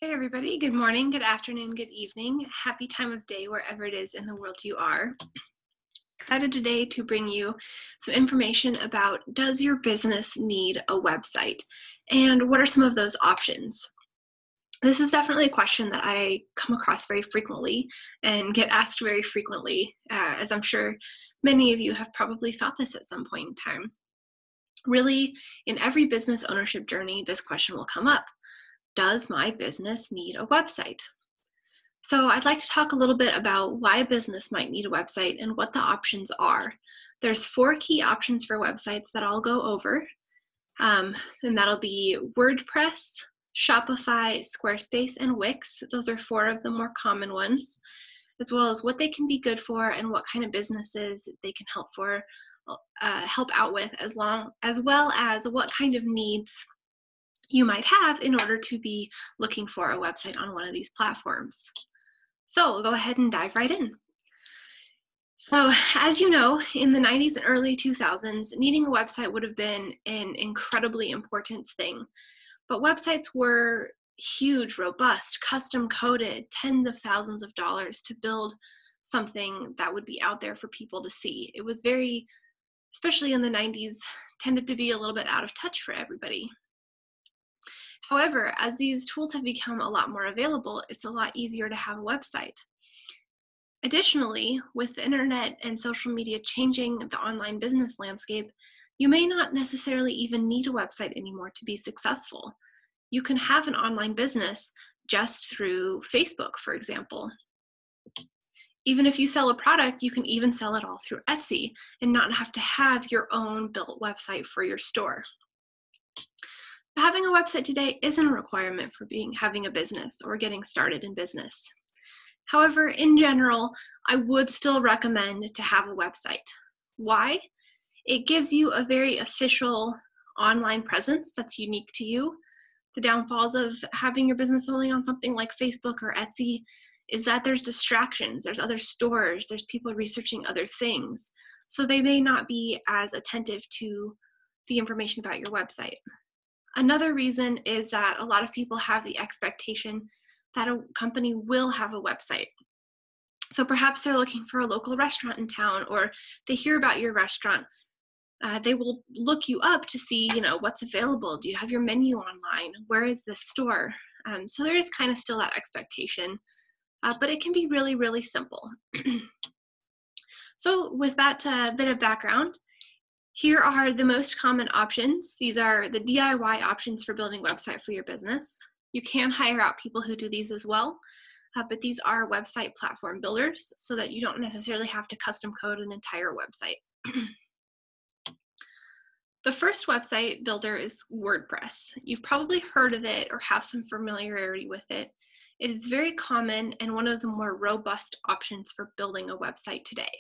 Hey everybody, good morning, good afternoon, good evening. Happy time of day wherever it is in the world you are. Excited today to bring you some information about, does your business need a website? And what are some of those options? This is definitely a question that I come across very frequently and get asked very frequently, as I'm sure many of you have probably thought this at some point in time. Really, in every business ownership journey, this question will come up. Does my business need a website? So I'd like to talk a little bit about why a business might need a website and what the options are. There's 4 key options for websites that I'll go over, and that'll be WordPress, Shopify, Squarespace, and Wix. Those are 4 of the more common ones, as well as what they can be good for and what kind of businesses they can help out with, as well as what kind of needs you might have in order to be looking for a website on one of these platforms. So we'll go ahead and dive right in. So as you know, in the 90s and early 2000s, needing a website would have been an incredibly important thing. But websites were huge, robust, custom coded, tens of thousands of dollars to build something that would be out there for people to see. It was very, especially in the 90s, tended to be a little bit out of touch for everybody. However, as these tools have become a lot more available, it's a lot easier to have a website. Additionally, with the internet and social media changing the online business landscape, you may not necessarily even need a website anymore to be successful. You can have an online business just through Facebook, for example. Even if you sell a product, you can even sell it all through Etsy and not have to have your own built website for your store. Having a website today isn't a requirement for having a business or getting started in business. However, in general, I would still recommend to have a website. Why? It gives you a very official online presence that's unique to you. The downfalls of having your business only on something like Facebook or Etsy is that there's distractions, there's other stores, there's people researching other things, so they may not be as attentive to the information about your website. Another reason is that a lot of people have the expectation that a company will have a website. So perhaps they're looking for a local restaurant in town, or they hear about your restaurant. They will look you up to see, what's available. Do you have your menu online? Where is this store? So there is kind of still that expectation, but it can be really, really simple. So with that bit of background, here are the most common options. These are the DIY options for building a website for your business. You can hire out people who do these as well, but these are website platform builders so that you don't necessarily have to custom code an entire website. The first website builder is WordPress. You've probably heard of it or have some familiarity with it. It is very common and one of the more robust options for building a website today.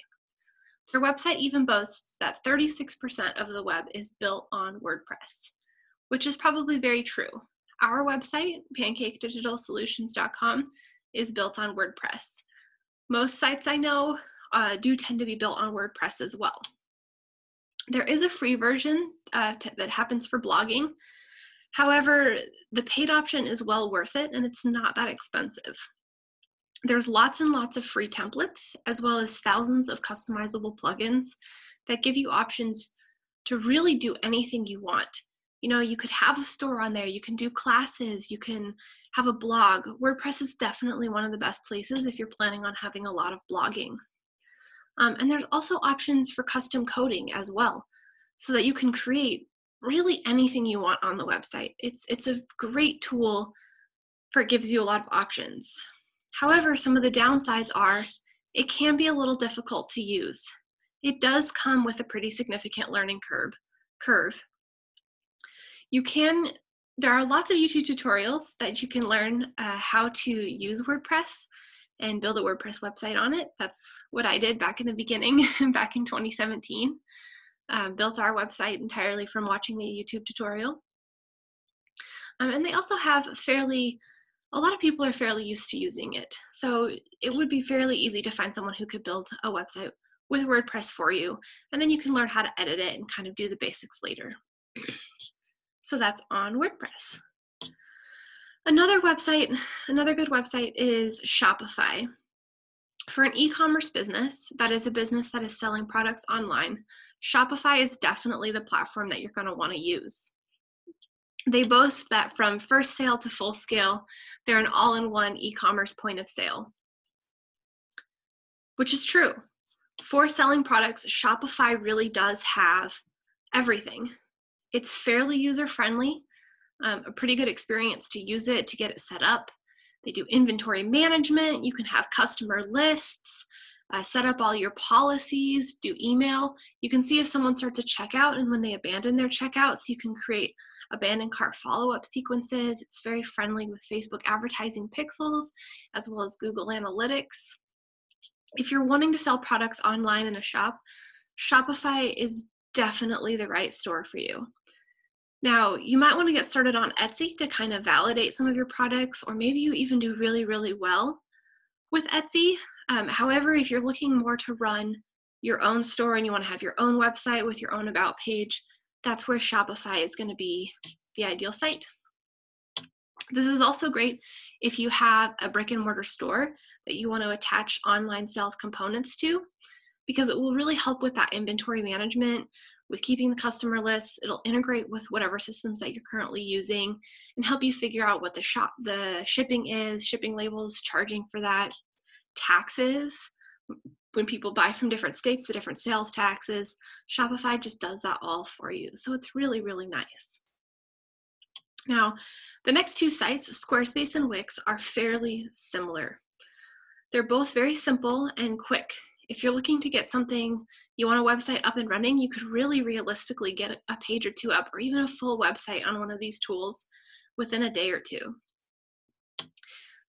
Their website even boasts that 36% of the web is built on WordPress, which is probably very true. Our website, pancakedigitalsolutions.com, is built on WordPress. Most sites I know do tend to be built on WordPress as well. There is a free version that happens for blogging. However, the paid option is well worth it, and it's not that expensive. There's lots and lots of free templates, as well as thousands of customizable plugins that give you options to really do anything you want. You could have a store on there, you can do classes, you can have a blog. WordPress is definitely one of the best places if you're planning on having a lot of blogging. And there's also options for custom coding as well, so that you can create really anything you want on the website. It's a great tool for it gives you a lot of options. However, some of the downsides are it can be a little difficult to use. It does come with a pretty significant learning curve. There are lots of YouTube tutorials that you can learn how to use WordPress and build a WordPress website on it. That's what I did back in the beginning, back in 2017. Built our website entirely from watching a YouTube tutorial. And they also have a lot of people are fairly used to using it. So it would be fairly easy to find someone who could build a website with WordPress for you, and then you can learn how to edit it and kind of do the basics later. So that's on WordPress. Another good website is Shopify. For an e-commerce business, that is a business that is selling products online, Shopify is definitely the platform that you're going to want to use. They boast that from first sale to full scale, they're an all-in-one e-commerce point of sale, which is true. For selling products, Shopify really does have everything. It's fairly user-friendly, a pretty good experience to use it, to get it set up. They do inventory management. You can have customer lists, set up all your policies, do email. You can see if someone starts a checkout and when they abandon their checkout, so you can create abandoned cart follow-up sequences. It's very friendly with Facebook advertising pixels, as well as Google Analytics. If you're wanting to sell products online in a shop, Shopify is definitely the right store for you. Now, you might want to get started on Etsy to kind of validate some of your products, or maybe you even do really, really well with Etsy. However, if you're looking more to run your own store and you want to have your own website with your own about page, that's where Shopify is going to be the ideal site. This is also great if you have a brick and mortar store that you want to attach online sales components to, because it will really help with that inventory management, with keeping the customer lists. It'll integrate with whatever systems that you're currently using and help you figure out what the shipping is, shipping labels, charging for that, taxes. When people buy from different states, the different sales taxes, Shopify just does that all for you. So it's really, really nice. Now, the next two sites, Squarespace and Wix, are fairly similar. They're both very simple and quick. If you're looking to get something, you want a website up and running, you could really realistically get a page or two up, or even a full website on one of these tools within a day or two.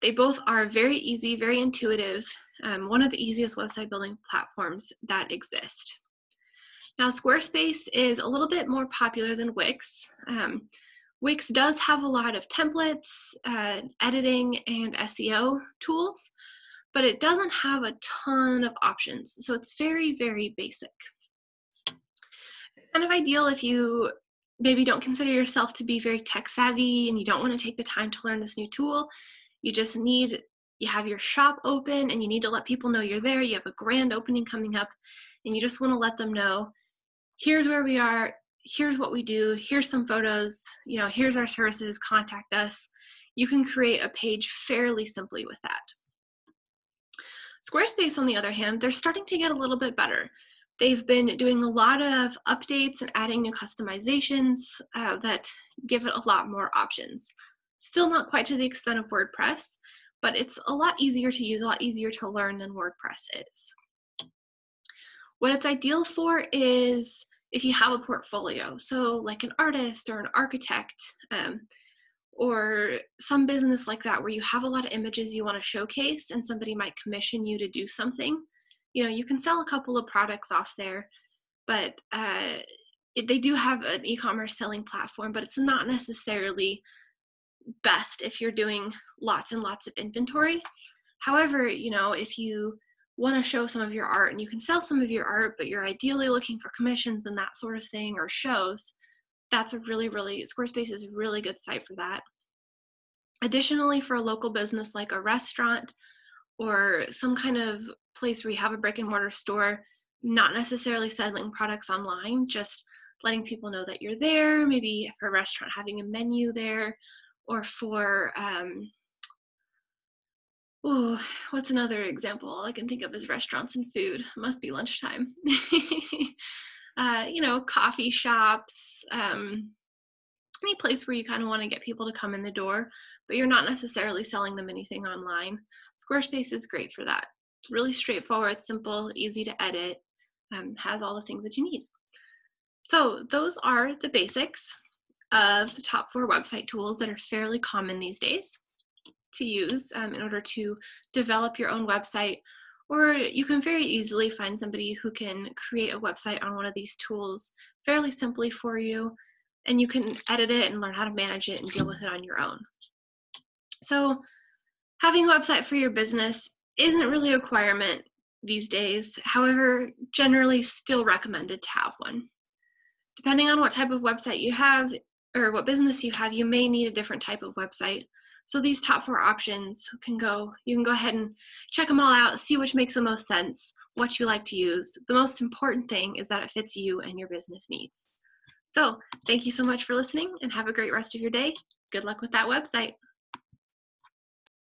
They both are very easy, very intuitive, one of the easiest website building platforms that exist. Now, Squarespace is a little bit more popular than Wix. Wix does have a lot of templates, editing, and SEO tools, but it doesn't have a ton of options. So it's very, very basic. Kind of ideal if you maybe don't consider yourself to be very tech savvy and you don't want to take the time to learn this new tool. You have your shop open and you need to let people know you're there. You have a grand opening coming up and you just want to let them know, here's where we are, here's what we do, here's some photos, here's our services, contact us. You can create a page fairly simply with that. Squarespace, on the other hand, they're starting to get a little bit better. They've been doing a lot of updates and adding new customizations that give it a lot more options. Still not quite to the extent of WordPress, but it's a lot easier to use, a lot easier to learn than WordPress is. What it's ideal for is if you have a portfolio, so like an artist or an architect, or some business like that where you have a lot of images you want to showcase and somebody might commission you to do something. You can sell a couple of products off there, but they do have an e-commerce selling platform, but it's not necessarily best if you're doing lots and lots of inventory. However, if you want to show some of your art and you can sell some of your art, but you're ideally looking for commissions and that sort of thing, or shows, that's Squarespace is a really good site for that. Additionally, for a local business like a restaurant or some kind of place where you have a brick and mortar store, not necessarily selling products online, just letting people know that you're there, maybe for a restaurant having a menu there, or for, what's another example all I can think of is restaurants and food. It must be lunchtime. Coffee shops, any place where you kind of want to get people to come in the door, but you're not necessarily selling them anything online. Squarespace is great for that. It's really straightforward, simple, easy to edit, has all the things that you need. So those are the basics of the top 4 website tools that are fairly common these days to use in order to develop your own website, or you can very easily find somebody who can create a website on one of these tools fairly simply for you, and you can edit it and learn how to manage it and deal with it on your own. So having a website for your business isn't really a requirement these days. However, generally still recommended to have one. Depending on what type of website you have, or what business you have, you may need a different type of website. So these top 4 options you can go ahead and check them all out, see which makes the most sense, what you like to use. The most important thing is that it fits you and your business needs. So thank you so much for listening, and have a great rest of your day. Good luck with that website.